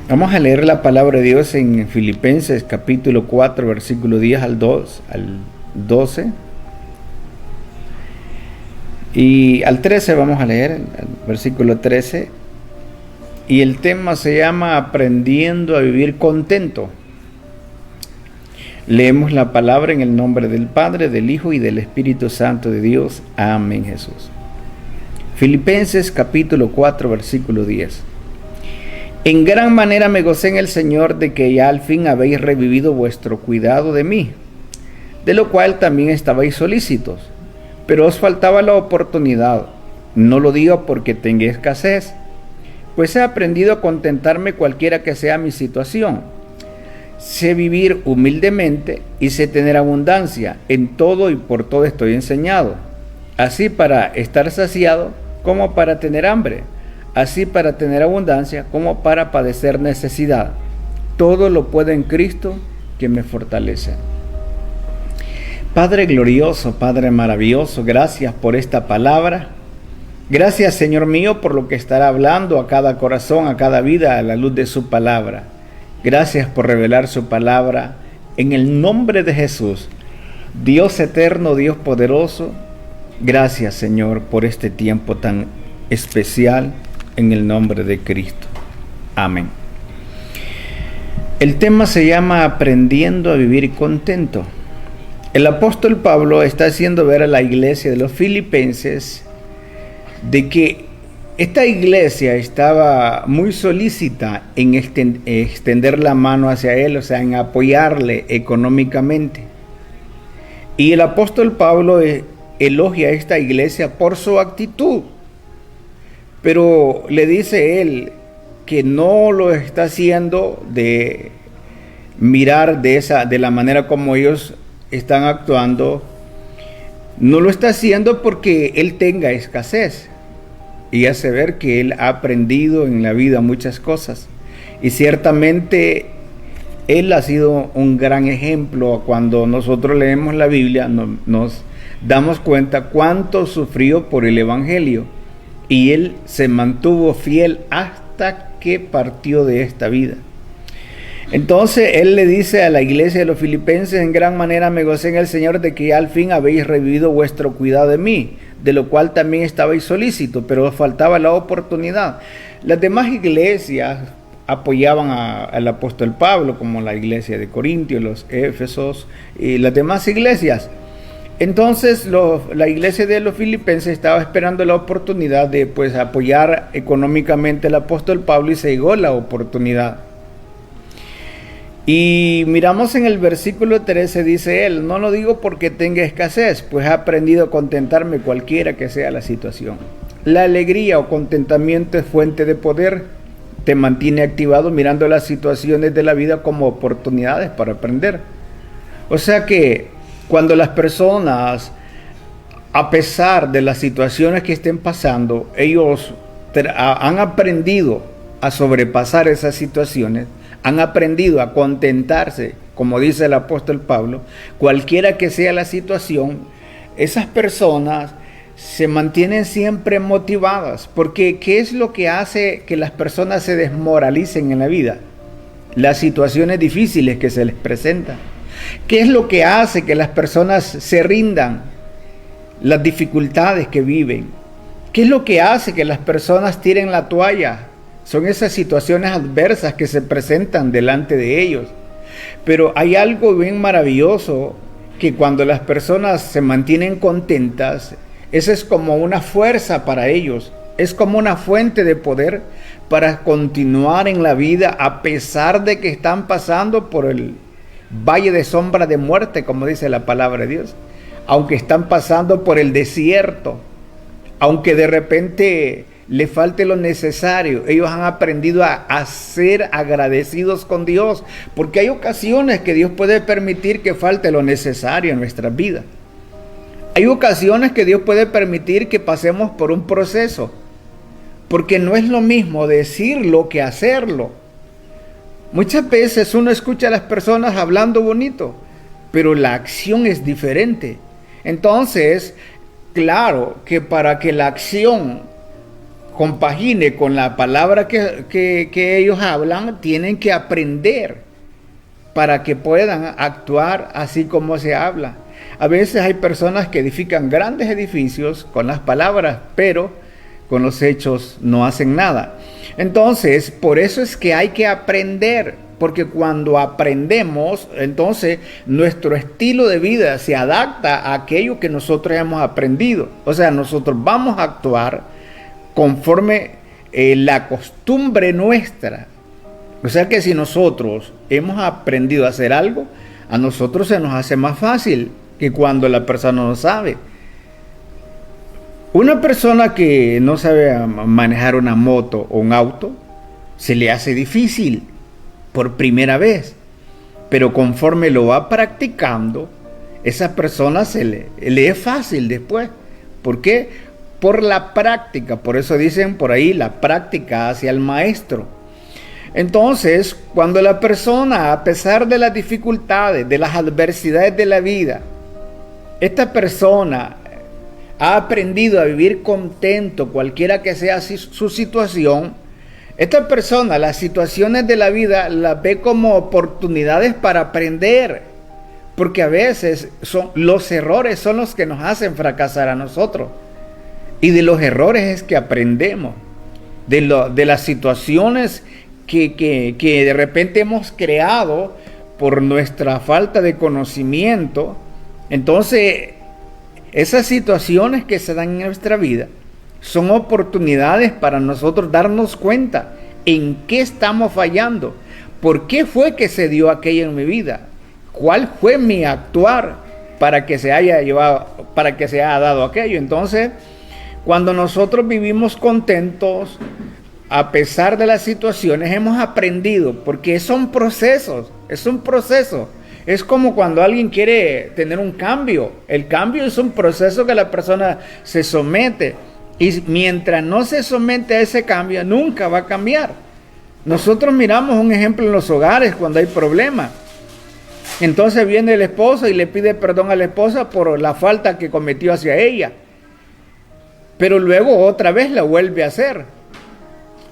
Vamos a leer la palabra de Dios en Filipenses capítulo 4, versículo 10 al 12. Y al 13 vamos a leer, el versículo 13. Y el tema se llama Aprendiendo a vivir contento. Leemos la palabra en el nombre del Padre, del Hijo y del Espíritu Santo de Dios. Amén, Jesús. Filipenses capítulo 4, versículo 10. En gran manera me gocé en el Señor de que ya al fin habéis revivido vuestro cuidado de mí, de lo cual también estabais solícitos, pero os faltaba la oportunidad. No lo digo porque tenga escasez, pues he aprendido a contentarme cualquiera que sea mi situación. Sé vivir humildemente y sé tener abundancia. En todo y por todo estoy enseñado, así para estar saciado como para tener hambre, así para tener abundancia como para padecer necesidad. Todo lo puedo en Cristo que me fortalece. Padre glorioso, Padre maravilloso, gracias por esta palabra. Gracias, Señor mío, por lo que estará hablando a cada corazón, a cada vida, a la luz de su palabra. Gracias por revelar su palabra en el nombre de Jesús. Dios eterno, Dios poderoso, gracias, Señor, por este tiempo tan especial. En el nombre de Cristo. Amén. El tema se llama Aprendiendo a vivir contento. El apóstol Pablo está haciendo ver a la iglesia de los filipenses de que esta iglesia estaba muy solícita en extender la mano hacia él, o sea, en apoyarle económicamente. Y el apóstol Pablo elogia a esta iglesia por su actitud. Pero le dice él que no lo está haciendo de mirar de la manera como ellos están actuando. No lo está haciendo porque él tenga escasez. Y hace ver que él ha aprendido en la vida muchas cosas. Y ciertamente él ha sido un gran ejemplo. Cuando nosotros leemos la Biblia nos damos cuenta cuánto sufrió por el Evangelio. Y él se mantuvo fiel hasta que partió de esta vida. Entonces él le dice a la iglesia de los filipenses: en gran manera me gocé en el Señor de que al fin habéis revivido vuestro cuidado de mí, de lo cual también estabais solícitos, pero os faltaba la oportunidad. Las demás iglesias apoyaban al apóstol Pablo, como la iglesia de Corintios, los Éfesos y las demás iglesias. Entonces la iglesia de los filipenses estaba esperando la oportunidad de apoyar económicamente al apóstol Pablo, y se llegó la oportunidad. Y miramos en el versículo 13, dice él: no lo digo porque tenga escasez, pues he aprendido a contentarme cualquiera que sea la situación. La alegría o contentamiento es fuente de poder, te mantiene activado mirando las situaciones de la vida como oportunidades para aprender. O sea que cuando las personas, a pesar de las situaciones que estén pasando, ellos han aprendido a sobrepasar esas situaciones, han aprendido a contentarse, como dice el apóstol Pablo, cualquiera que sea la situación, esas personas se mantienen siempre motivadas. Porque ¿qué es lo que hace que las personas se desmoralicen en la vida? Las situaciones difíciles que se les presentan. ¿Qué es lo que hace que las personas se rindan? Las dificultades que viven. ¿Qué es lo que hace que las personas tiren la toalla? Son esas situaciones adversas que se presentan delante de ellos. Pero hay algo bien maravilloso, que cuando las personas se mantienen contentas, esa es como una fuerza para ellos. Es como una fuente de poder para continuar en la vida a pesar de que están pasando por el valle de sombra de muerte, como dice la palabra de Dios. Aunque están pasando por el desierto, aunque de repente le falte lo necesario, ellos han aprendido a ser agradecidos con Dios, porque hay ocasiones que Dios puede permitir que falte lo necesario en nuestras vidas. Hay ocasiones que Dios puede permitir que pasemos por un proceso, porque no es lo mismo decirlo que hacerlo. Muchas veces uno escucha a las personas hablando bonito, pero la acción es diferente. Entonces, claro que para que la acción compagine con la palabra que ellos hablan, tienen que aprender para que puedan actuar así como se habla. A veces hay personas que edifican grandes edificios con las palabras, pero con los hechos no hacen nada. Entonces, por eso es que hay que aprender, porque cuando aprendemos, entonces nuestro estilo de vida se adapta a aquello que nosotros hemos aprendido. O sea, nosotros vamos a actuar conforme la costumbre nuestra. O sea que si nosotros hemos aprendido a hacer algo, a nosotros se nos hace más fácil que cuando la persona no sabe. Una persona que no sabe manejar una moto o un auto, se le hace difícil por primera vez, pero conforme lo va practicando, esa persona le es fácil después. ¿Por qué? Por la práctica. Por eso dicen por ahí, la práctica hace al maestro. Entonces, cuando la persona, a pesar de las dificultades, de las adversidades de la vida, esta persona ha aprendido a vivir contento, cualquiera que sea su situación, esta persona las situaciones de la vida las ve como oportunidades para aprender, porque a veces los errores son los que nos hacen fracasar a nosotros, y de los errores es que aprendemos, de las situaciones que de repente hemos creado por nuestra falta de conocimiento. Entonces, esas situaciones que se dan en nuestra vida son oportunidades para nosotros darnos cuenta en qué estamos fallando, por qué fue que se dio aquello en mi vida, cuál fue mi actuar para que se haya dado aquello. Entonces, cuando nosotros vivimos contentos, a pesar de las situaciones, hemos aprendido, porque son procesos, es un proceso. Es como cuando alguien quiere tener un cambio. El cambio es un proceso que la persona se somete. Y mientras no se somete a ese cambio, nunca va a cambiar. Nosotros miramos un ejemplo en los hogares cuando hay problemas. Entonces viene el esposo y le pide perdón a la esposa por la falta que cometió hacia ella. Pero luego otra vez la vuelve a hacer.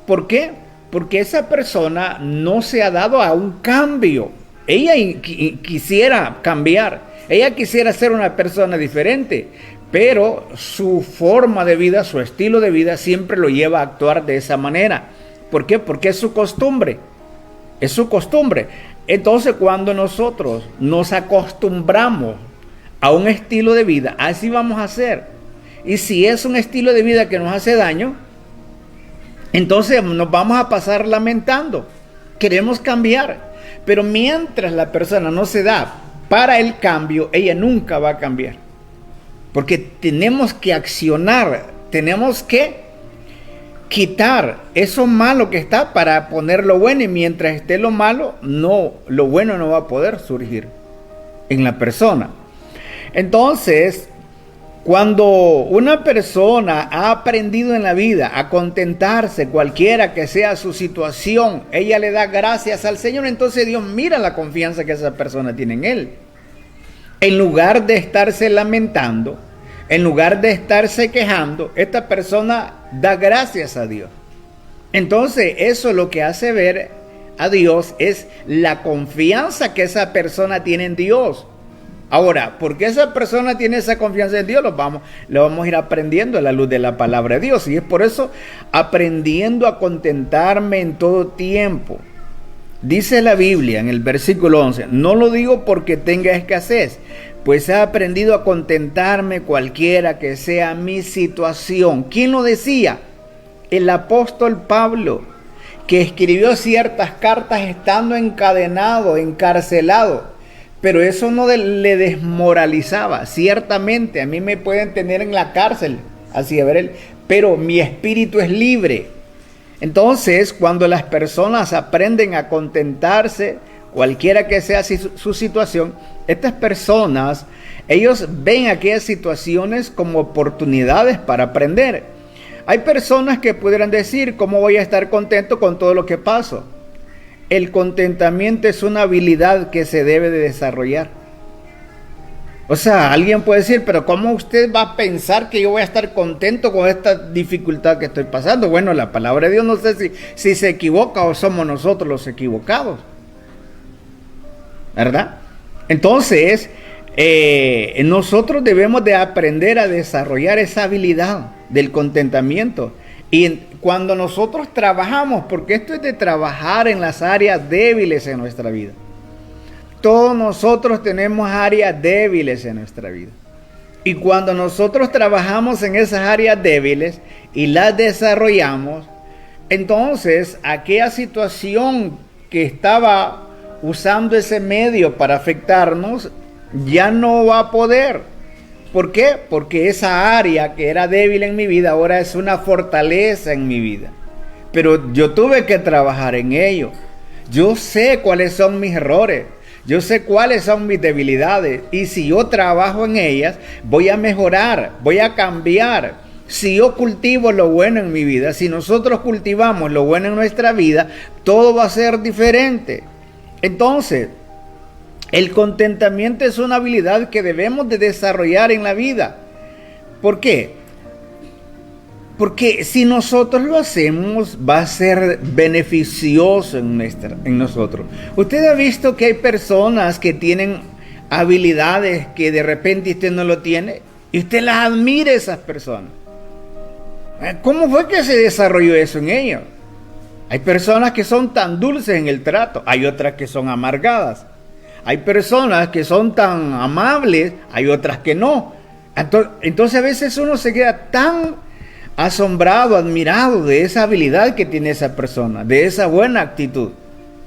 ¿Por qué? Porque esa persona no se ha dado a un cambio. Ella quisiera cambiar, ella quisiera ser una persona diferente, pero su forma de vida, su estilo de vida siempre lo lleva a actuar de esa manera. ¿Por qué? Porque es su costumbre, es su costumbre. Entonces, cuando nosotros nos acostumbramos a un estilo de vida, así vamos a hacer. Y si es un estilo de vida que nos hace daño, entonces nos vamos a pasar lamentando. Queremos cambiar. Pero mientras la persona no se da para el cambio, ella nunca va a cambiar. Porque tenemos que accionar, tenemos que quitar eso malo que está para poner lo bueno. Y mientras esté lo malo, lo bueno no va a poder surgir en la persona. Entonces, cuando una persona ha aprendido en la vida a contentarse, cualquiera que sea su situación, ella le da gracias al Señor. Entonces Dios mira la confianza que esa persona tiene en Él. En lugar de estarse lamentando, en lugar de estarse quejando, esta persona da gracias a Dios. Entonces eso lo que hace ver a Dios es la confianza que esa persona tiene en Dios. Ahora, ¿por qué esa persona tiene esa confianza en Dios? Lo vamos a ir aprendiendo a la luz de la palabra de Dios. Y es por eso, aprendiendo a contentarme en todo tiempo. Dice la Biblia en el versículo 11, no lo digo porque tenga escasez, pues he aprendido a contentarme cualquiera que sea mi situación. ¿Quién lo decía? El apóstol Pablo, que escribió ciertas cartas estando encadenado, encarcelado. Pero eso no le desmoralizaba. Ciertamente, a mí me pueden tener en la cárcel, así a ver él, pero mi espíritu es libre. Entonces, cuando las personas aprenden a contentarse, cualquiera que sea su situación, estas personas, ellos ven aquellas situaciones como oportunidades para aprender. Hay personas que pudieran decir, ¿cómo voy a estar contento con todo lo que paso? El contentamiento es una habilidad que se debe de desarrollar. O sea, alguien puede decir, pero ¿cómo usted va a pensar que yo voy a estar contento con esta dificultad que estoy pasando? Bueno, la palabra de Dios no sé si se equivoca o somos nosotros los equivocados, ¿verdad? Entonces, nosotros debemos de aprender a desarrollar esa habilidad del contentamiento. Y cuando nosotros trabajamos, porque esto es de trabajar en las áreas débiles en nuestra vida. Todos nosotros tenemos áreas débiles en nuestra vida. Y cuando nosotros trabajamos en esas áreas débiles y las desarrollamos, entonces aquella situación que estaba usando ese medio para afectarnos ya no va a poder. ¿Por qué? Porque esa área que era débil en mi vida ahora es una fortaleza en mi vida. Pero yo tuve que trabajar en ello. Yo sé cuáles son mis errores. Yo sé cuáles son mis debilidades y si yo trabajo en ellas, voy a mejorar, voy a cambiar. Si yo cultivo lo bueno en mi vida, si nosotros cultivamos lo bueno en nuestra vida, todo va a ser diferente. Entonces, el contentamiento es una habilidad que debemos de desarrollar en la vida. ¿Por qué? Porque si nosotros lo hacemos, va a ser beneficioso en nosotros. Usted ha visto que hay personas que tienen habilidades que de repente usted no lo tiene. Y usted las admira a esas personas. ¿Cómo fue que se desarrolló eso en ellos? Hay personas que son tan dulces en el trato. Hay otras que son amargadas. Hay personas que son tan amables. Hay otras que no. Entonces a veces uno se queda tan asombrado, admirado de esa habilidad que tiene esa persona, de esa buena actitud.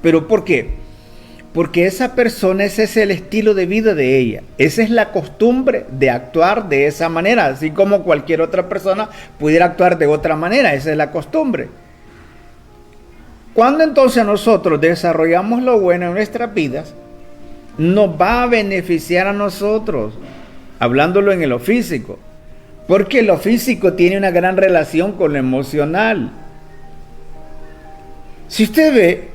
¿Pero por qué? Porque esa persona, ese es el estilo de vida de ella. Esa es la costumbre de actuar de esa manera, así como cualquier otra persona pudiera actuar de otra manera. Esa es la costumbre. Cuando entonces nosotros desarrollamos lo bueno en nuestras vidas, nos va a beneficiar a nosotros, hablándolo en lo físico. Porque lo físico tiene una gran relación con lo emocional. Si usted ve,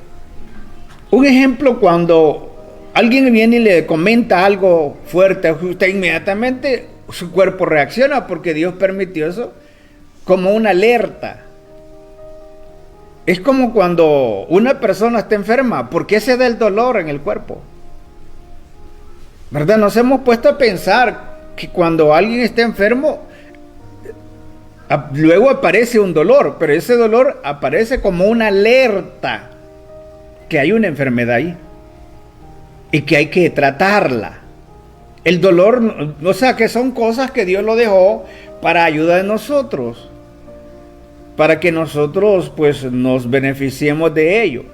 un ejemplo, cuando alguien viene y le comenta algo fuerte, usted inmediatamente, su cuerpo reacciona porque Dios permitió eso como una alerta. Es como cuando una persona está enferma, ¿por qué se da el dolor en el cuerpo? ¿Verdad? Nos hemos puesto a pensar que cuando alguien está enfermo, luego aparece un dolor, pero ese dolor aparece como una alerta que hay una enfermedad ahí y que hay que tratarla. El dolor, o sea, que son cosas que Dios lo dejó para ayuda de nosotros, para que nosotros pues nos beneficiemos de ello.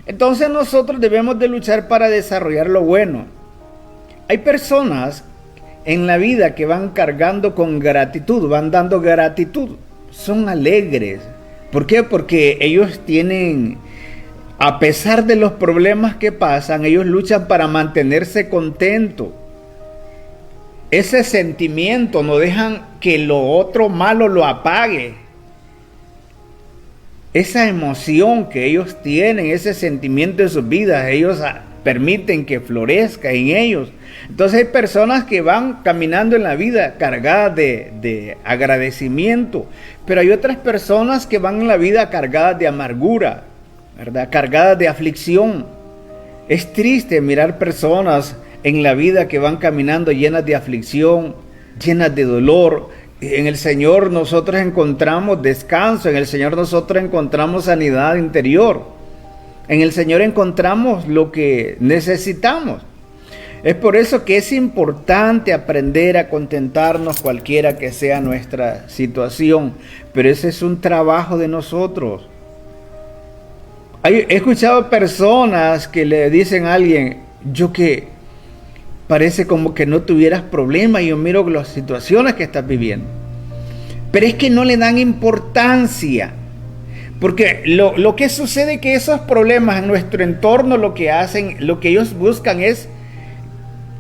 Entonces nosotros debemos de luchar para desarrollar lo bueno. Hay personas en la vida que van cargando con gratitud, van dando gratitud, son alegres. ¿Por qué? Porque ellos tienen, a pesar de los problemas que pasan, ellos luchan para mantenerse contentos. Ese sentimiento no dejan que lo otro malo lo apague. Esa emoción que ellos tienen, ese sentimiento en sus vidas, ellos permiten que florezca en ellos. Entonces hay personas que van caminando en la vida cargadas de agradecimiento, pero hay otras personas que van en la vida cargadas de amargura, ¿verdad? Cargadas de aflicción. Es triste mirar personas en la vida que van caminando llenas de aflicción, llenas de dolor. En el Señor nosotros encontramos descanso, en el Señor nosotros encontramos sanidad interior. En el Señor encontramos lo que necesitamos. Es por eso que es importante aprender a contentarnos cualquiera que sea nuestra situación. Pero ese es un trabajo de nosotros. He escuchado personas que le dicen a alguien, yo que parece como que no tuvieras problemas y yo miro las situaciones que estás viviendo. Pero es que no le dan importancia. Porque lo que sucede es que esos problemas en nuestro entorno lo que hacen, lo que ellos buscan es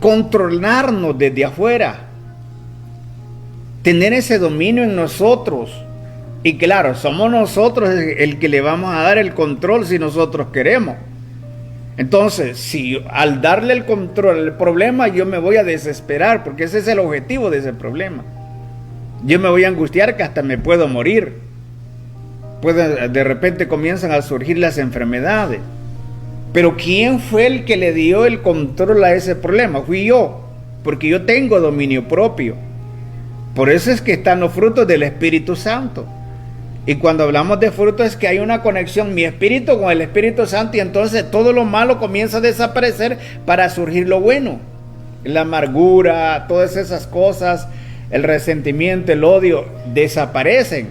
controlarnos desde afuera, tener ese dominio en nosotros. Y claro, somos nosotros el que le vamos a dar el control si nosotros queremos. Entonces, si al darle el control al problema, yo me voy a desesperar, porque ese es el objetivo de ese problema. Yo me voy a angustiar que hasta me puedo morir. De repente comienzan a surgir las enfermedades. Pero ¿quién fue el que le dio el control a ese problema? Fui yo, porque yo tengo dominio propio. Por eso es que están los frutos del Espíritu Santo. Y cuando hablamos de frutos es que hay una conexión, mi espíritu con el Espíritu Santo, y entonces todo lo malo comienza a desaparecer para surgir lo bueno. La amargura, todas esas cosas, el resentimiento, el odio, desaparecen.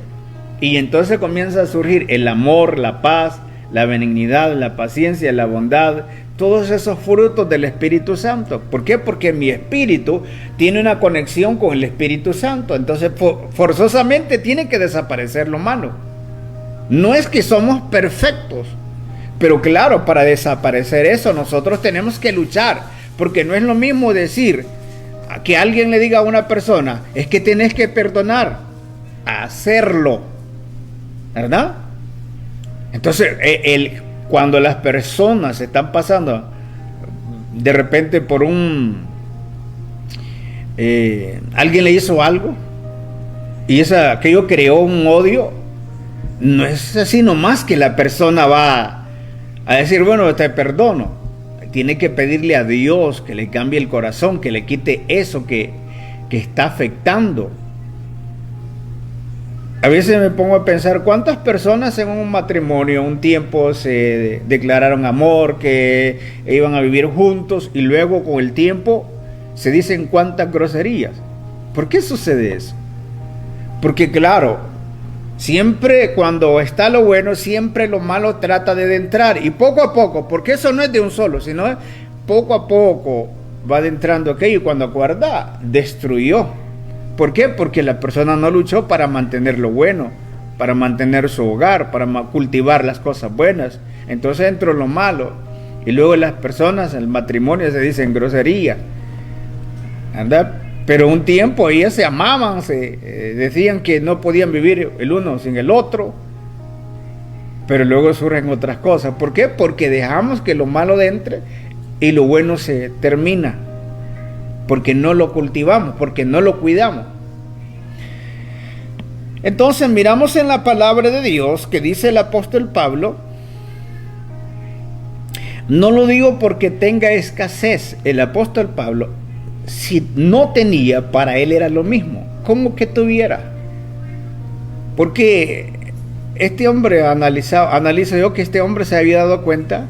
Y entonces comienza a surgir el amor, la paz, la benignidad, la paciencia, la bondad, todos esos frutos del Espíritu Santo. ¿Por qué? Porque mi espíritu tiene una conexión con el Espíritu Santo. Entonces forzosamente tiene que desaparecer lo malo. No es que somos perfectos, pero claro, para desaparecer eso nosotros tenemos que luchar, porque no es lo mismo decir que alguien le diga a una persona, es que tienes que perdonar, hacerlo, ¿verdad? Entonces, cuando las personas están pasando de repente por alguien le hizo algo y aquello creó un odio, no es así nomás que la persona va a decir, bueno, te perdono. Tiene que pedirle a Dios que le cambie el corazón, que le quite eso que está afectando. A veces me pongo a pensar cuántas personas en un matrimonio un tiempo se declararon amor, que iban a vivir juntos, y luego con el tiempo se dicen cuántas groserías. ¿Por qué sucede eso? Porque claro, siempre cuando está lo bueno, siempre lo malo trata de entrar, y poco a poco, porque eso no es de un solo, sino poco a poco va adentrando aquello, y cuando acuerda, destruyó. ¿Por qué? Porque la persona no luchó para mantener lo bueno, para mantener su hogar, para cultivar las cosas buenas. Entonces entró lo malo. Y luego las personas, el matrimonio, se dicen grosería, ¿verdad? Pero un tiempo ellas se amaban, decían que no podían vivir el uno sin el otro. Pero luego surgen otras cosas. ¿Por qué? Porque dejamos que lo malo entre y lo bueno se termina. Porque no lo cultivamos, porque no lo cuidamos. Entonces miramos en la palabra de Dios que dice el apóstol Pablo, no lo digo porque tenga escasez. El apóstol Pablo, si no tenía, para él era lo mismo, como que tuviera. Porque este hombre analizo yo que este hombre se había dado cuenta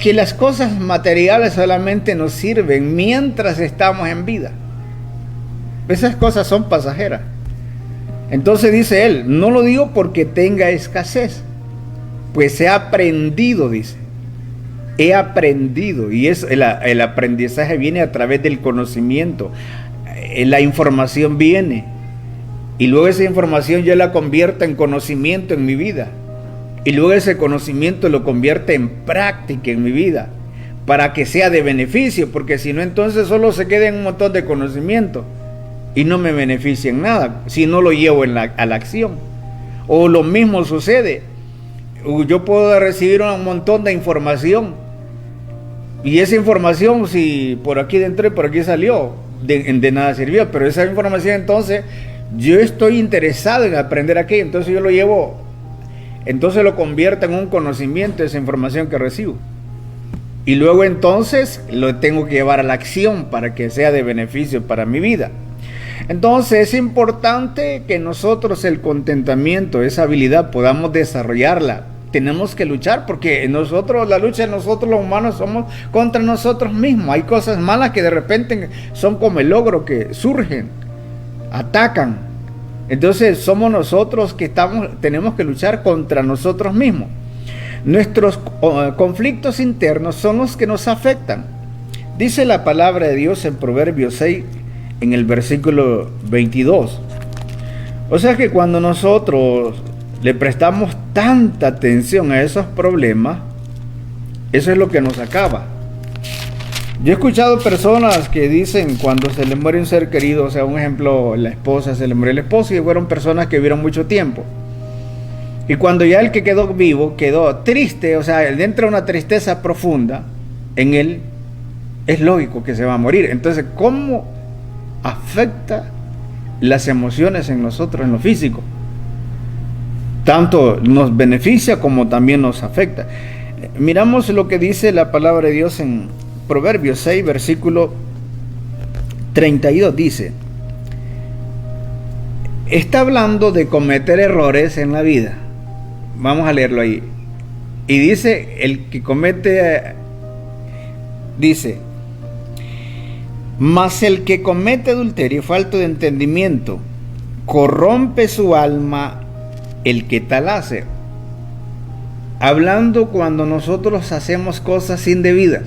que las cosas materiales solamente nos sirven mientras estamos en vida. Esas cosas son pasajeras. Entonces dice él, no lo digo porque tenga escasez, pues he aprendido, dice. He aprendido, y el aprendizaje viene a través del conocimiento. La información viene, y luego esa información yo la convierto en conocimiento en mi vida. Y luego ese conocimiento lo convierte en práctica en mi vida, para que sea de beneficio, porque si no, entonces solo se queda en un montón de conocimiento y no me beneficia en nada, si no lo llevo a la acción. O lo mismo sucede, yo puedo recibir un montón de información, y esa información, si por aquí entró y por aquí salió, de nada sirvió, pero esa información entonces, yo estoy interesado en aprender aquello, entonces yo lo llevo. Entonces lo convierto en un conocimiento, esa información que recibo. Y luego entonces lo tengo que llevar a la acción para que sea de beneficio para mi vida. Entonces es importante que nosotros el contentamiento, esa habilidad, podamos desarrollarla. Tenemos que luchar porque la lucha de nosotros los humanos somos contra nosotros mismos. Hay cosas malas que de repente son como el logro que surgen, atacan. Entonces somos nosotros que tenemos que luchar contra nosotros mismos. Nuestros conflictos internos son los que nos afectan. Dice la palabra de Dios en Proverbios 6, en el versículo 22. O sea que cuando nosotros le prestamos tanta atención a esos problemas, eso es lo que nos acaba. Yo he escuchado personas que dicen cuando se les muere un ser querido, o sea, un ejemplo, la esposa, se le murió el esposo, y fueron personas que vivieron mucho tiempo. Y cuando ya el que quedó vivo quedó triste, o sea, dentro de una tristeza profunda, en él, es lógico que se va a morir. Entonces, ¿cómo afecta las emociones en nosotros, en lo físico? Tanto nos beneficia como también nos afecta. Miramos lo que dice la palabra de Dios en Proverbios 6, versículo 32. Dice, está hablando de cometer errores en la vida. Vamos a leerlo ahí. Y dice, el que comete, dice, mas el que comete adulterio, falto de entendimiento, corrompe su alma el que tal hace. Hablando cuando nosotros hacemos cosas indebidas.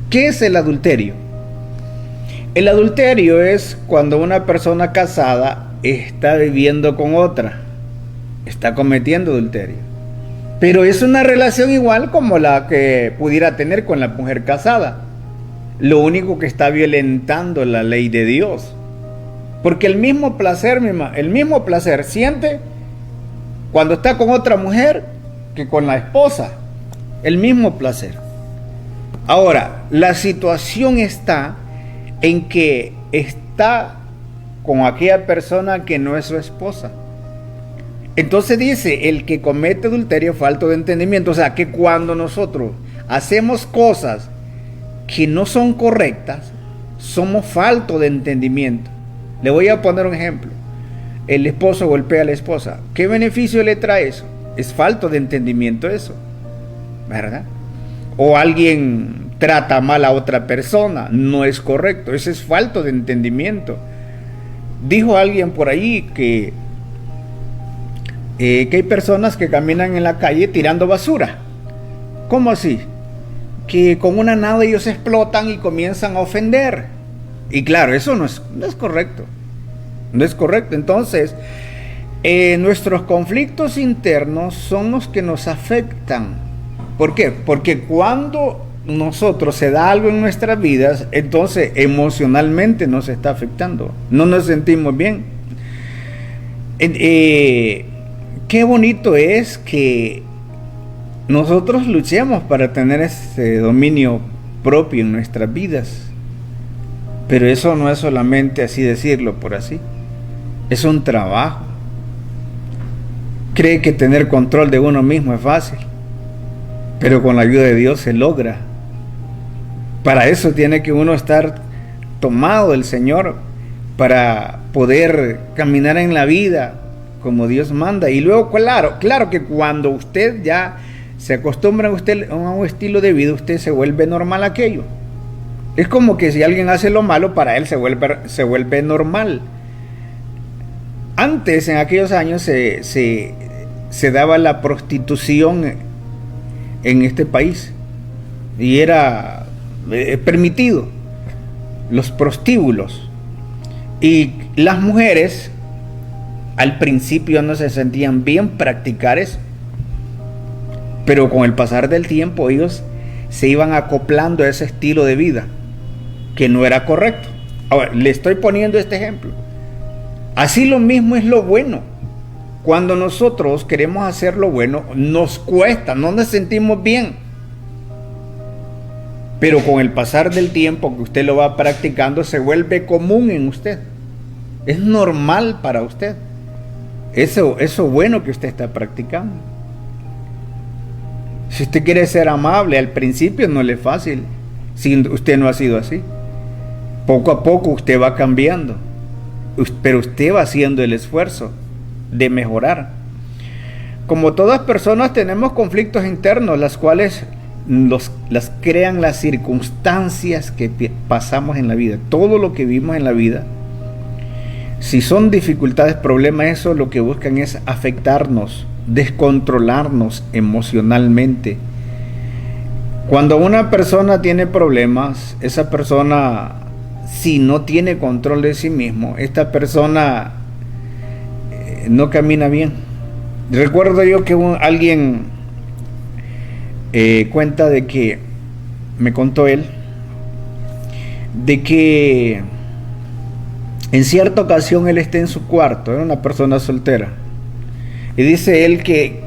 ¿Qué es el adulterio? El adulterio es cuando una persona casada está viviendo con otra, está cometiendo adulterio. Pero es una relación igual como la que pudiera tener con la mujer casada. Lo único que está violentando la ley de Dios. Porque el mismo placer siente cuando está con otra mujer que con la esposa. El mismo placer. Ahora, la situación está en que está con aquella persona que no es su esposa. Entonces dice, el que comete adulterio falto de entendimiento. O sea, que cuando nosotros hacemos cosas que no son correctas, somos faltos de entendimiento. Le voy a poner un ejemplo. El esposo golpea a la esposa. ¿Qué beneficio le trae eso? Es falto de entendimiento eso, ¿verdad? O alguien trata mal a otra persona, no es correcto, eso es falto de entendimiento. Dijo alguien por ahí que hay personas que caminan en la calle tirando basura. ¿Cómo así? Que con una nada ellos explotan y comienzan a ofender. Y claro, eso no es correcto. No es correcto. Entonces, nuestros conflictos internos son los que nos afectan. ¿Por qué? Porque cuando nosotros se da algo en nuestras vidas, entonces emocionalmente nos está afectando. No nos sentimos bien. Qué bonito es que nosotros luchemos para tener ese dominio propio en nuestras vidas. Pero eso no es solamente así decirlo por así. Es un trabajo. Cree que tener control de uno mismo es fácil, pero con la ayuda de Dios se logra. Para eso tiene que uno estar tomado del Señor, para poder caminar en la vida como Dios manda. Y luego, claro que cuando usted ya se acostumbra a un estilo de vida, usted se vuelve normal aquello. Es como que si alguien hace lo malo, para él se vuelve normal. Antes, en aquellos años, se daba la prostitución en este país. Y era permitido. Los prostíbulos. Y las mujeres, al principio no se sentían bien practicar eso. Pero con el pasar del tiempo, ellos se iban acoplando a ese estilo de vida, que no era correcto. Ahora, le estoy poniendo este ejemplo. Así lo mismo es lo bueno. Cuando nosotros queremos hacer lo bueno, nos cuesta, no nos sentimos bien. Pero con el pasar del tiempo que usted lo va practicando, se vuelve común en usted. Es normal para usted. Eso bueno que usted está practicando. Si usted quiere ser amable, al principio no le es fácil. Si usted no ha sido así. Poco a poco usted va cambiando. Pero usted va haciendo el esfuerzo de mejorar. Como todas personas tenemos conflictos internos, las cuales las crean las circunstancias que pasamos en la vida. Todo lo que vivimos en la vida, si son dificultades, problemas, eso lo que buscan es afectarnos, descontrolarnos emocionalmente. Cuando una persona tiene problemas, esa persona, si no tiene control de sí mismo, esta persona no camina bien. Recuerdo yo que alguien cuenta de que, me contó él, de que en cierta ocasión él está en su cuarto, era una persona soltera, y dice él que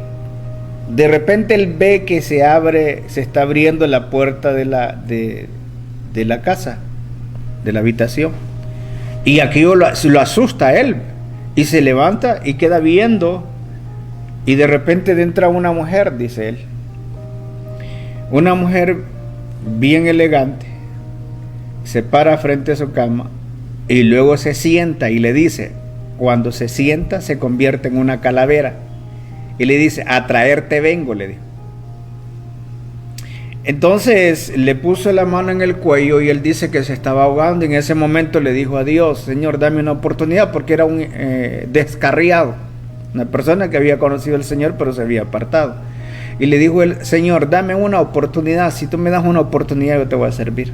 De repente él ve que se está abriendo la puerta de la casa, de la habitación. Y aquello lo asusta a él. Y se levanta y queda viendo. Y de repente entra una mujer, dice él. Una mujer bien elegante. Se para frente a su cama. Y luego se sienta y le dice, cuando se sienta se convierte en una calavera. Y le dice, a traerte vengo, le dijo. Entonces le puso la mano en el cuello y él dice que se estaba ahogando. Y en ese momento le dijo a Dios, Señor, dame una oportunidad, porque era un descarriado, una persona que había conocido al Señor pero se había apartado. Y le dijo el Señor, dame una oportunidad, si tú me das una oportunidad yo te voy a servir.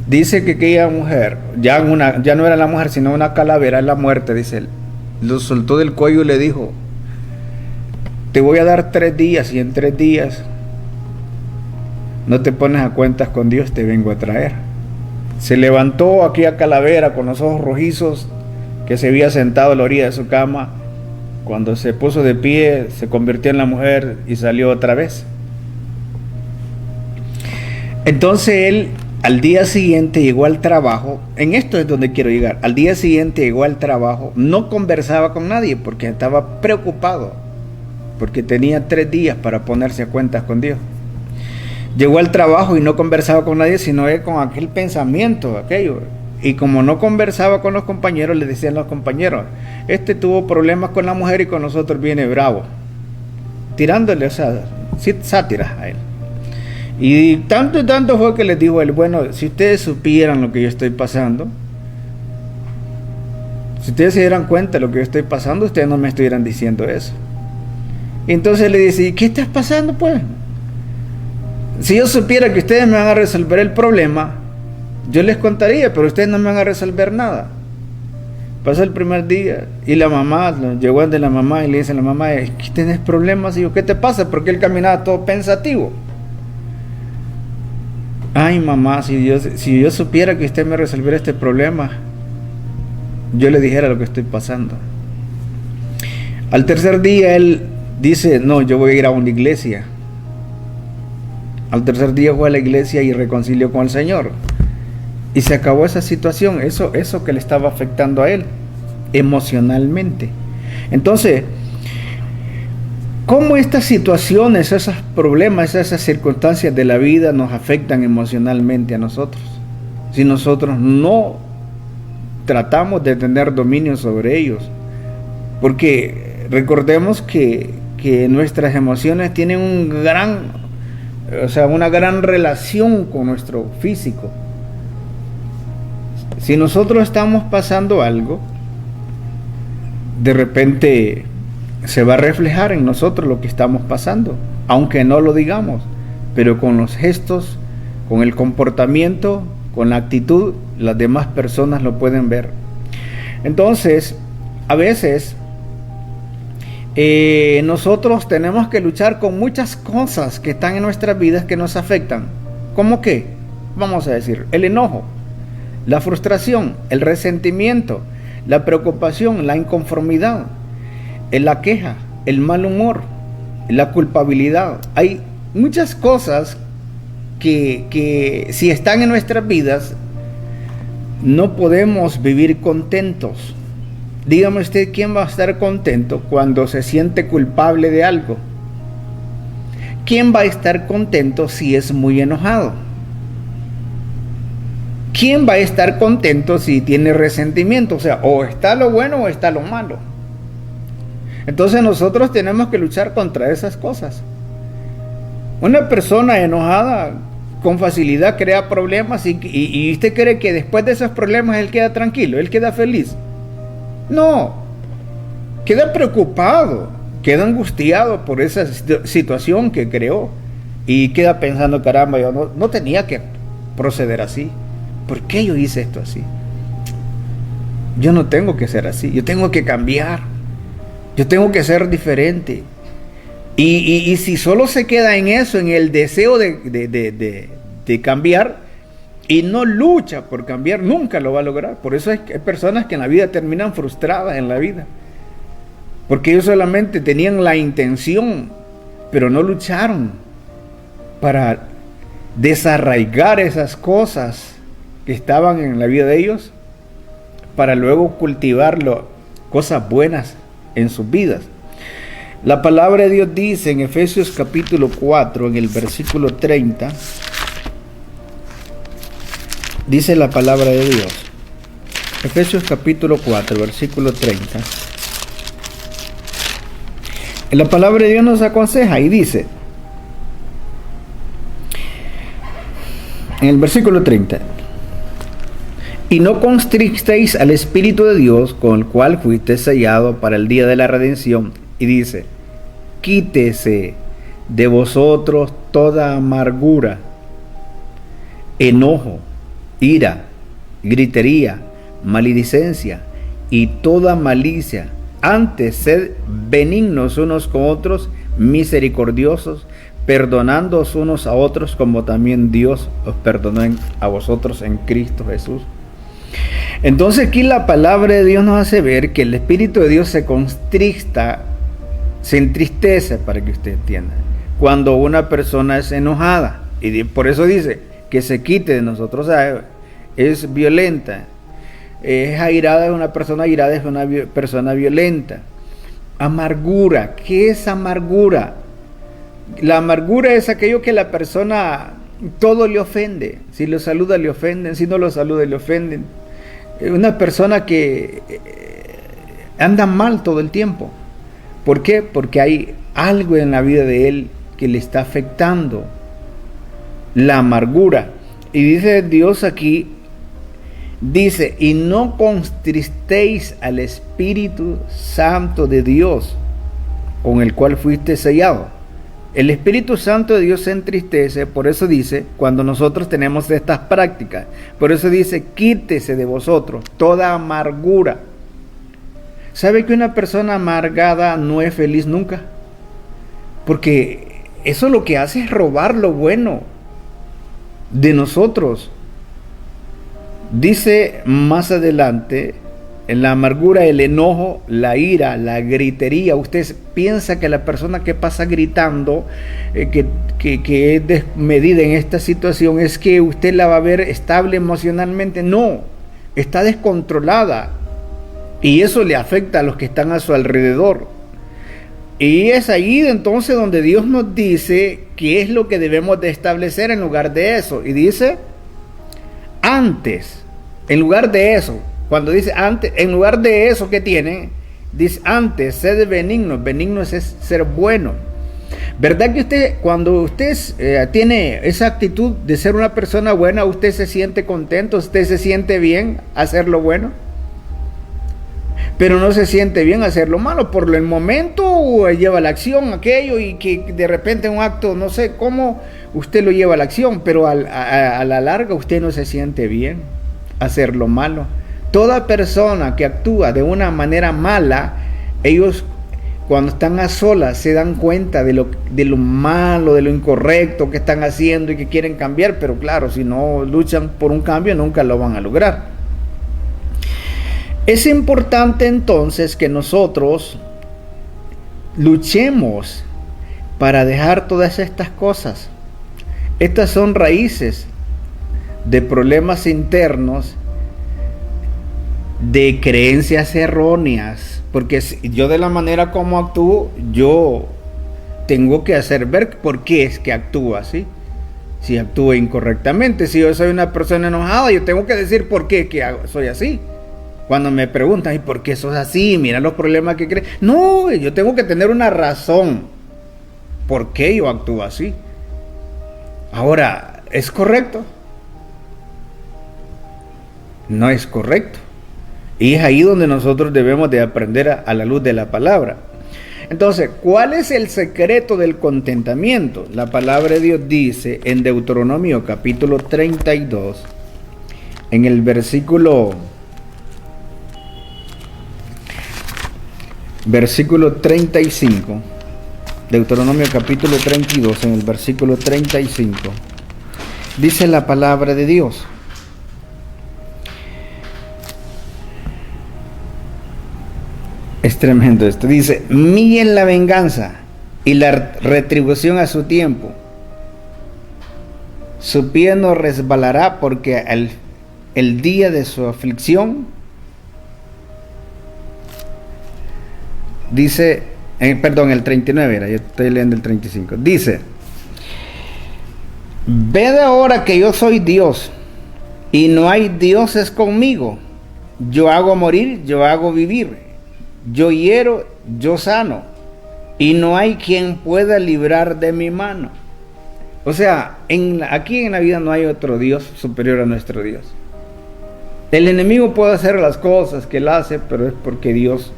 Dice que aquella mujer, ya no era la mujer sino una calavera, es la muerte, dice él. Lo soltó del cuello y le dijo, te voy a dar 3 días y en 3 días no te pones a cuentas con Dios, te vengo a traer. Se levantó aquella calavera con los ojos rojizos que se había sentado a la orilla de su cama. Cuando se puso de pie, se convirtió en la mujer y salió otra vez. Entonces él al día siguiente llegó al trabajo. En esto es donde quiero llegar. Al día siguiente llegó al trabajo, no conversaba con nadie porque estaba preocupado, porque tenía 3 días para ponerse a cuentas con Dios. Llegó al trabajo y no conversaba con nadie, sino con aquel pensamiento, aquello. Y como no conversaba con los compañeros, le decían los compañeros, este tuvo problemas con la mujer y con nosotros viene bravo. Tirándole, o sea, sátiras a él. Y tanto fue que les dijo él, bueno, si ustedes supieran lo que yo estoy pasando, si ustedes se dieran cuenta de lo que yo estoy pasando, ustedes no me estuvieran diciendo eso. Y entonces le dice, ¿y qué estás pasando pues? Si yo supiera que ustedes me van a resolver el problema, yo les contaría, pero ustedes no me van a resolver nada. Pasa el primer día y la mamá, llegó de la mamá y le dice a la mamá, ¿qué tienes problemas? Y yo, ¿qué te pasa? Porque él caminaba todo pensativo. Ay mamá, si yo supiera que usted me resolviera este problema, yo le dijera lo que estoy pasando. Al tercer día él dice, no, yo voy a ir a una iglesia. Al tercer día fue a la iglesia y reconcilió con el Señor. Y se acabó esa situación, eso que le estaba afectando a él emocionalmente. Entonces, ¿cómo estas situaciones, esos problemas, esas circunstancias de la vida nos afectan emocionalmente a nosotros? Si nosotros no tratamos de tener dominio sobre ellos. Porque recordemos que nuestras emociones tienen una gran relación con nuestro físico. Si nosotros estamos pasando algo, de repente se va a reflejar en nosotros lo que estamos pasando, aunque no lo digamos, pero con los gestos, con el comportamiento, con la actitud, las demás personas lo pueden ver. Entonces, a veces nosotros tenemos que luchar con muchas cosas que están en nuestras vidas que nos afectan. ¿Cómo qué? Vamos a decir, el enojo, la frustración, el resentimiento, la preocupación, la inconformidad, la queja, el mal humor, la culpabilidad. Hay muchas cosas que si están en nuestras vidas, no podemos vivir contentos. Dígame usted, ¿quién va a estar contento cuando se siente culpable de algo? ¿Quién va a estar contento si es muy enojado? ¿Quién va a estar contento si tiene resentimiento? O sea, o está lo bueno o está lo malo. Entonces nosotros tenemos que luchar contra esas cosas. Una persona enojada con facilidad crea problemas y usted cree que después de esos problemas él queda tranquilo, él queda feliz. No, queda preocupado, queda angustiado por esa situación que creó y queda pensando, caramba, yo no tenía que proceder así. ¿Por qué yo hice esto así? Yo no tengo que ser así, yo tengo que cambiar, yo tengo que ser diferente. Y si solo se queda en eso, en el deseo de cambiar, y no lucha por cambiar, nunca lo va a lograr. Por eso hay personas que en la vida terminan frustradas en la vida, porque ellos solamente tenían la intención pero no lucharon para desarraigar esas cosas que estaban en la vida de ellos, para luego cultivarlo, cosas buenas en sus vidas. La palabra de Dios dice en Efesios capítulo 4, en el versículo 30, dice la palabra de Dios, Efesios capítulo 4, versículo 30, la palabra de Dios nos aconseja y dice, en el versículo 30, y no constristéis al Espíritu de Dios, con el cual fuiste sellado para el día de la redención. Y dice, quítese de vosotros toda amargura, enojo, ira, gritería, maledicencia y toda malicia. Antes sed benignos unos con otros, misericordiosos, perdonándoos unos a otros, como también Dios os perdonó a vosotros en Cristo Jesús. Entonces aquí la palabra de Dios nos hace ver que el Espíritu de Dios se constricta, se entristece, para que usted entienda, cuando una persona es enojada, y por eso dice que se quite de nosotros. O sea, es violenta, es airada, una persona airada es una persona violenta. Amargura, ¿qué es amargura? La amargura es aquello que la persona todo le ofende. Si lo saluda le ofenden, si no lo saluda le ofenden. Una persona que anda mal todo el tiempo. ¿Por qué? Porque hay algo en la vida de él que le está afectando. La amargura. Y dice Dios aquí, dice, y no contristéis al Espíritu Santo de Dios, con el cual fuiste sellado. El Espíritu Santo de Dios se entristece, por eso dice, cuando nosotros tenemos estas prácticas, por eso dice, quítese de vosotros toda amargura. ¿Sabe que una persona amargada no es feliz nunca? Porque eso lo que hace es robar lo bueno de nosotros. Dice más adelante, en la amargura, el enojo, la ira, la gritería. Usted piensa que la persona que pasa gritando, que es desmedida en esta situación, es que usted la va a ver estable emocionalmente. No, está descontrolada. Y eso le afecta a los que están a su alrededor. Y es ahí entonces donde Dios nos dice qué es lo que debemos de establecer en lugar de eso. Y dice, antes, en lugar de eso, cuando dice antes, en lugar de eso que tiene, dice antes, sed benignos. Benignos es ser bueno. ¿Verdad que usted, cuando usted tiene esa actitud de ser una persona buena, usted se siente contento, usted se siente bien hacer lo bueno? Pero no se siente bien hacer lo malo. Por el momento lleva la acción aquello, y que de repente un acto, no sé cómo, usted lo lleva a la acción, pero a la larga usted no se siente bien hacer lo malo. Toda persona que actúa de una manera mala, ellos cuando están a solas se dan cuenta de lo malo, de lo incorrecto que están haciendo y que quieren cambiar, pero claro, si no luchan por un cambio nunca lo van a lograr. Es importante entonces que nosotros luchemos para dejar todas estas cosas. Estas son raíces de problemas internos, de creencias erróneas, porque yo de la manera como actúo, yo tengo que hacer ver por qué es que actúo así. Si actúo incorrectamente, si yo soy una persona enojada, yo tengo que decir por qué que soy así. Cuando me preguntan, ¿y por qué sos así? Mira los problemas que crees. No, yo tengo que tener una razón por qué yo actúo así. Ahora, ¿es correcto? No es correcto. Y es ahí donde nosotros debemos de aprender a la luz de la palabra. Entonces, ¿cuál es el secreto del contentamiento? La palabra de Dios dice en Deuteronomio capítulo 32, en el versículo 35, Deuteronomio capítulo 32, en el versículo 35, dice la palabra de Dios: es tremendo esto. Dice: mía es la venganza, y la retribución a su tiempo. Su pie no resbalará, porque el día de su aflicción, dice, perdón, el 39 era, yo estoy leyendo el 35, dice: ved ahora que yo soy Dios, y no hay dioses conmigo. Yo hago morir, yo hago vivir. Yo hiero, yo sano. Y no hay quien pueda librar de mi mano. O sea, aquí en la vida no hay otro Dios superior a nuestro Dios. El enemigo puede hacer las cosas que él hace, pero es porque Dios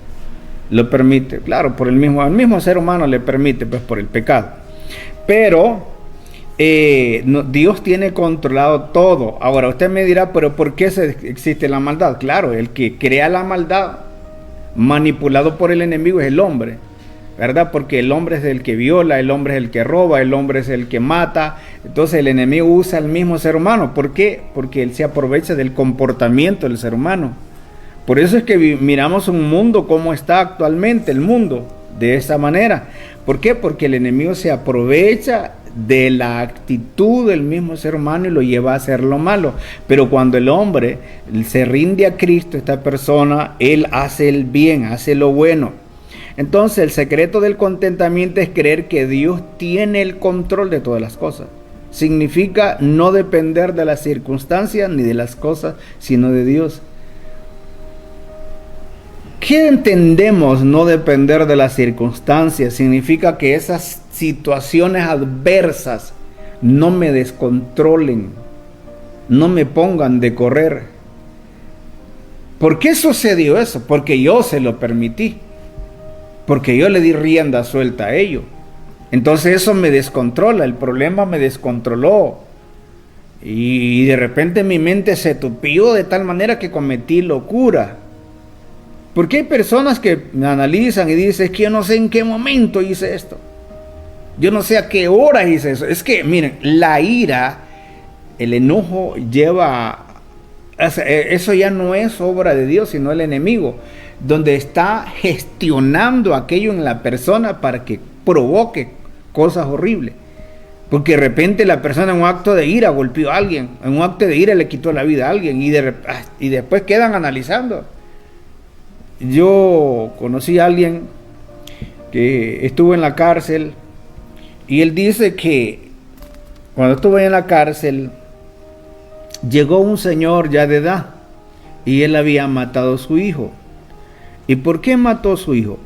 lo permite. Claro, al mismo ser humano le permite, pues por el pecado. Pero Dios tiene controlado todo. Ahora usted me dirá, pero ¿por qué existe la maldad? Claro, el que crea la maldad, manipulado por el enemigo, es el hombre, ¿verdad? Porque el hombre es el que viola, el hombre es el que roba, el hombre es el que mata. Entonces el enemigo usa al mismo ser humano. ¿Por qué? Porque él se aprovecha del comportamiento del ser humano. Por eso es que miramos un mundo como está actualmente el mundo, de esa manera. ¿Por qué? Porque el enemigo se aprovecha de la actitud del mismo ser humano y lo lleva a hacer lo malo. Pero cuando el hombre se rinde a Cristo, esta persona, él hace el bien, hace lo bueno. Entonces el secreto del contentamiento es creer que Dios tiene el control de todas las cosas. Significa no depender de las circunstancias ni de las cosas, sino de Dios. ¿Qué entendemos no depender de las circunstancias? Significa que esas situaciones adversas no me descontrolen, no me pongan de correr. ¿Por qué sucedió eso? Porque yo se lo permití, porque yo le di rienda suelta a ello. Entonces eso me descontrola, el problema me descontroló. Y de repente mi mente se tupió de tal manera que cometí locura. Porque hay personas que me analizan y dicen: es que yo no sé en qué momento hice esto. Yo no sé a qué hora hice eso. Es que, miren, la ira, el enojo eso ya no es obra de Dios, sino el enemigo, donde está gestionando aquello en la persona para que provoque cosas horribles. Porque de repente la persona en un acto de ira golpeó a alguien, en un acto de ira le quitó la vida a alguien y después quedan analizando. Yo conocí a alguien que estuvo en la cárcel y él dice que cuando estuvo en la cárcel llegó un señor ya de edad y él había matado a su hijo. ¿Y por qué mató a su hijo?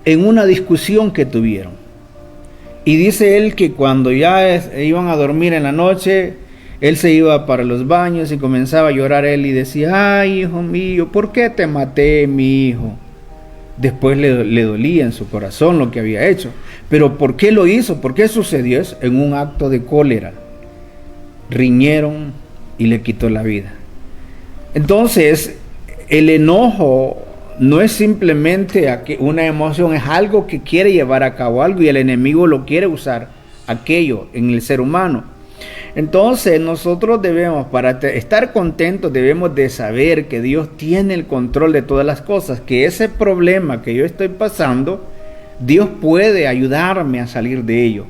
En una discusión que tuvieron. Y dice él que cuando ya iban a dormir en la noche, él se iba para los baños y comenzaba a llorar él y decía: ay, hijo mío, ¿por qué te maté, mi hijo? Después le dolía en su corazón lo que había hecho. Pero ¿por qué lo hizo? ¿Por qué sucedió eso? En un acto de cólera. Riñeron y le quitó la vida. Entonces, el enojo no es simplemente una emoción, es algo que quiere llevar a cabo algo y el enemigo lo quiere usar, aquello en el ser humano. Entonces nosotros debemos, para estar contentos, debemos de saber que Dios tiene el control de todas las cosas, que ese problema que yo estoy pasando, Dios puede ayudarme a salir de ello,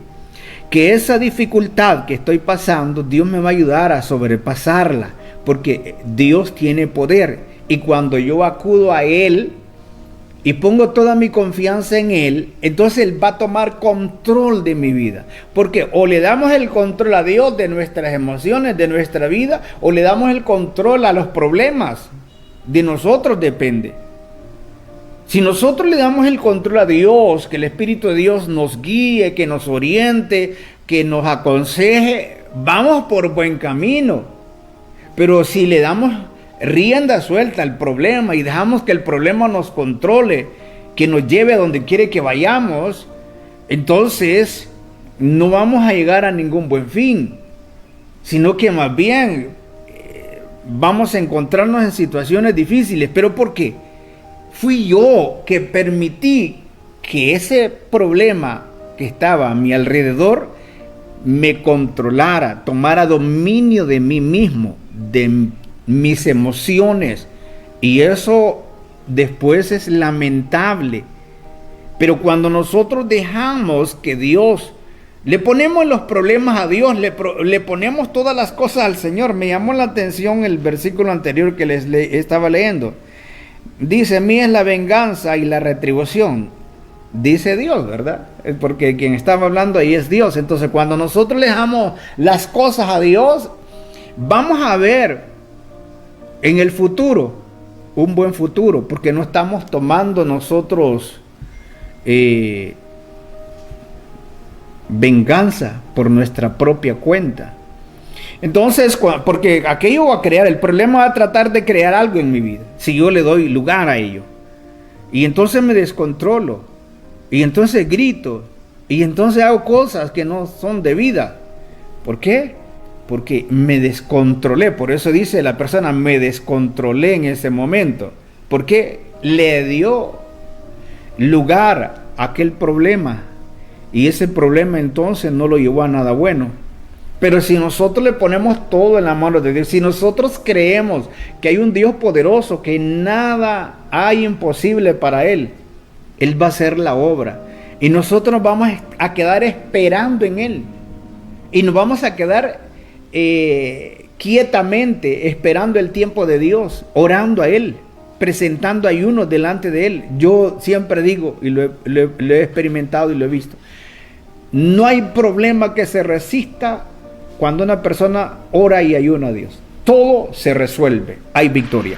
que esa dificultad que estoy pasando, Dios me va a ayudar a sobrepasarla, porque Dios tiene poder, y cuando yo acudo a Él y pongo toda mi confianza en Él, entonces Él va a tomar control de mi vida. Porque o le damos el control a Dios de nuestras emociones, de nuestra vida, o le damos el control a los problemas. De nosotros depende. Si nosotros le damos el control a Dios, que el Espíritu de Dios nos guíe, que nos oriente, que nos aconseje, vamos por buen camino. Pero si le damos rienda suelta al problema y dejamos que el problema nos controle, que nos lleve a donde quiere que vayamos, entonces no vamos a llegar a ningún buen fin, sino que más bien vamos a encontrarnos en situaciones difíciles. ¿Pero por qué? Fui yo que permití que ese problema que estaba a mi alrededor me controlara, tomara dominio de mí mismo, de mis emociones, y eso después es lamentable. Pero cuando nosotros dejamos que Dios, le ponemos los problemas a Dios, le ponemos todas las cosas al Señor. Me llamó la atención el versículo anterior que estaba leyendo. Dice, mía es la venganza y la retribución. Dice Dios, ¿verdad? Porque quien estaba hablando ahí es Dios. Entonces, cuando nosotros le dejamos las cosas a Dios, vamos a ver en el futuro un buen futuro, porque no estamos tomando nosotros venganza por nuestra propia cuenta. Entonces, porque aquello va a crear, el problema va a tratar de crear algo en mi vida, si yo le doy lugar a ello. Y entonces me descontrolo, y entonces grito, y entonces hago cosas que no son debidas. ¿Por qué? Porque me descontrolé. Por eso dice la persona, me descontrolé en ese momento. Porque le dio lugar a aquel problema. Y ese problema entonces no lo llevó a nada bueno. Pero si nosotros le ponemos todo en la mano de Dios, si nosotros creemos que hay un Dios poderoso, que nada hay imposible para Él, Él va a hacer la obra. Y nosotros nos vamos a quedar esperando en Él. Y nos vamos a quedar quietamente esperando el tiempo de Dios, orando a Él, presentando ayunos delante de Él. Yo siempre digo, y lo he experimentado y lo he visto, no hay problema que se resista cuando una persona ora y ayuna a Dios. Todo se resuelve, hay victoria.